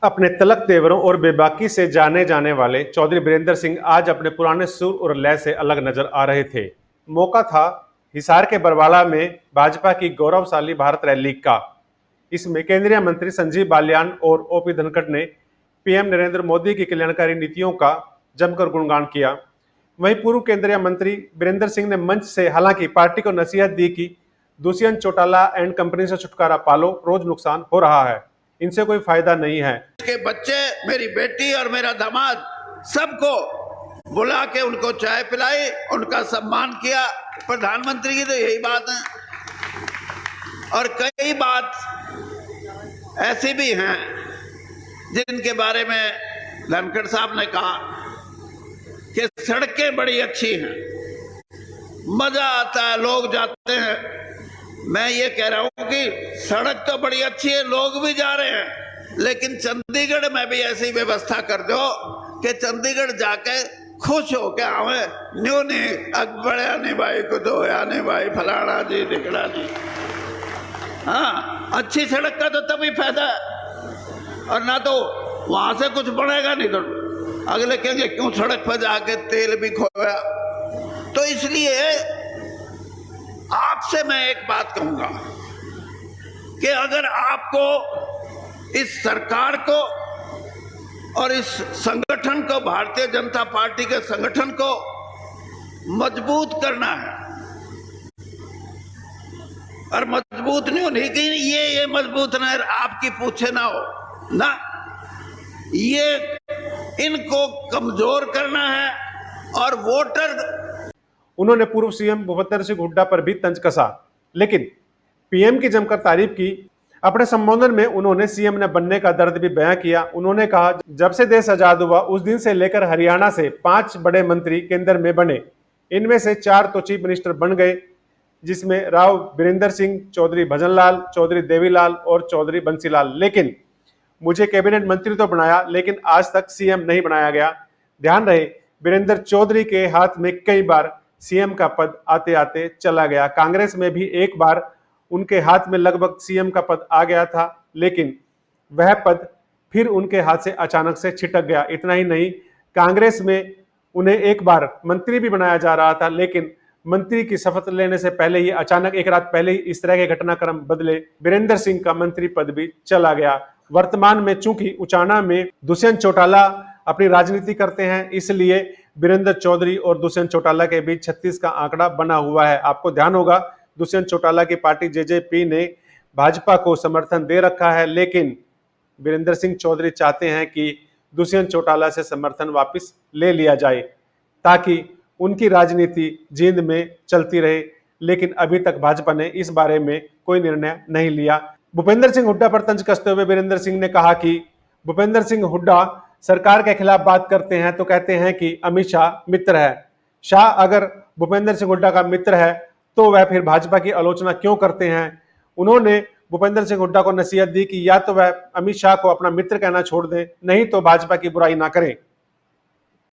अपने तलक तेवरों और बेबाकी से जाने जाने वाले चौधरी बीरेंद्र सिंह आज अपने पुराने सुर और लय से अलग नजर आ रहे थे। मौका था हिसार के बरवाला में भाजपा की गौरवशाली भारत रैली का। इसमें केंद्रीय मंत्री संजीव बालियान और ओपी धनखड़ ने पीएम नरेंद्र मोदी की कल्याणकारी नीतियों का जमकर गुणगान किया। वहीं पूर्व केंद्रीय मंत्री बीरेंद्र सिंह ने मंच से हालांकि पार्टी को नसीहत दी कि दुष्यंत चौटाला एंड कंपनी से छुटकारा पालो, रोज नुकसान हो रहा है, इनसे कोई फायदा नहीं है। के बच्चे, मेरी बेटी और मेरा दामाद सबको बुला के उनको चाय पिलाई, उनका सम्मान किया। प्रधानमंत्री की तो यही बात है। और कई बात ऐसी भी हैं जिनके बारे में धनखड़ साहब ने कहा कि सड़कें बड़ी अच्छी हैं, मजा आता है, लोग जाते हैं। मैं ये कह रहा हूं कि सड़क तो बड़ी अच्छी है, लोग भी जा रहे हैं, लेकिन चंडीगढ़ में भी ऐसी व्यवस्था कर दो कि चंडीगढ़ जाके खुश हो के आवे। न्यू नहीं अकबड़ा नहीं भाई को दो या नहीं भाई फलाना जी ढिकड़ा जी। हाँ, अच्छी सड़क का तो तभी फायदा है, और ना तो वहां से कुछ बढ़ेगा नहीं तो अगले कहेंगे क्यों सड़क पर जाके तेल भी खोया। तो इसलिए आपसे मैं एक बात कहूंगा कि अगर आपको इस सरकार को और इस संगठन को, भारतीय जनता पार्टी के संगठन को मजबूत करना है, और मजबूत नहीं होने की ये मजबूत ना आपकी पूछे ना हो ना, ये इनको कमजोर करना है और वोटर। उन्होंने पूर्व सीएम भूपेंद्र सिंह हुड्डा पर भी तंज कसा, लेकिन पीएम की जमकर तारीफ की। अपने संबोधन में उन्होंने सीएम ने बनने का दर्द भी बयां किया। उन्होंने कहा, जब से देश आजाद हुआ उस दिन से लेकर हरियाणा से 5 बड़े मंत्री केंद्र में बने, इनमें से 4 तो चीफ मिनिस्टर बन गए, जिसमें राव बीरेंद्र सिंह, चौधरी भजनलाल, चौधरी देवीलाल और चौधरी बंसीलाल। लेकिन मुझे कैबिनेट मंत्री तो बनाया, लेकिन आज तक सीएम नहीं बनाया गया। ध्यान रहे, बीरेंद्र चौधरी के हाथ में कई बार सीएम का पद आते आते चला गया। कांग्रेस में भी एक बार उनके हाथ में लगभग सीएम का पद आ गया था, लेकिन वह पद फिर उनके हाथ से अचानक से छिटक गया। इतना ही नहीं, कांग्रेस में उन्हें एक बार मंत्री भी बनाया जा रहा था, लेकिन मंत्री की शपथ लेने से पहले ही अचानक एक रात पहले ही इस तरह के घटनाक्रम बदले, बीरेंद्र सिंह का मंत्री पद भी चला गया। वर्तमान में चूंकि उचाना में दुष्यंत चौटाला अपनी राजनीति करते हैं, इसलिए बीरेंद्र चौधरी और दुष्यंत चौटाला के बीच 36 का आंकड़ा बना हुआ है। आपको ध्यान होगा, दुष्यंत चौटाला की पार्टी जेजेपी ने भाजपा को समर्थन दे रखा है, लेकिन बीरेंद्र सिंह चौधरी चाहते हैं कि दुष्यंत चौटाला से समर्थन वापस ले लिया जाए ताकि उनकी राजनीति जींद में चलती रहे। लेकिन अभी तक भाजपा ने इस बारे में कोई निर्णय नहीं लिया। भूपेंद्र सिंह हुड्डा पर तंज कसते हुए बीरेंद्र सिंह ने कहा कि भूपेंद्र सिंह हुड्डा सरकार के खिलाफ बात करते हैं तो कहते हैं कि अमित शाह मित्र है। शाह अगर भूपेंद्र सिंह हुड्डा का मित्र है तो वह फिर भाजपा की आलोचना क्यों करते हैं। उन्होंने भूपेंद्र सिंह हुड्डा को नसीहत दी कि या तो वह अमित शाह को अपना मित्र कहना छोड़ दें, नहीं तो भाजपा की बुराई ना करें।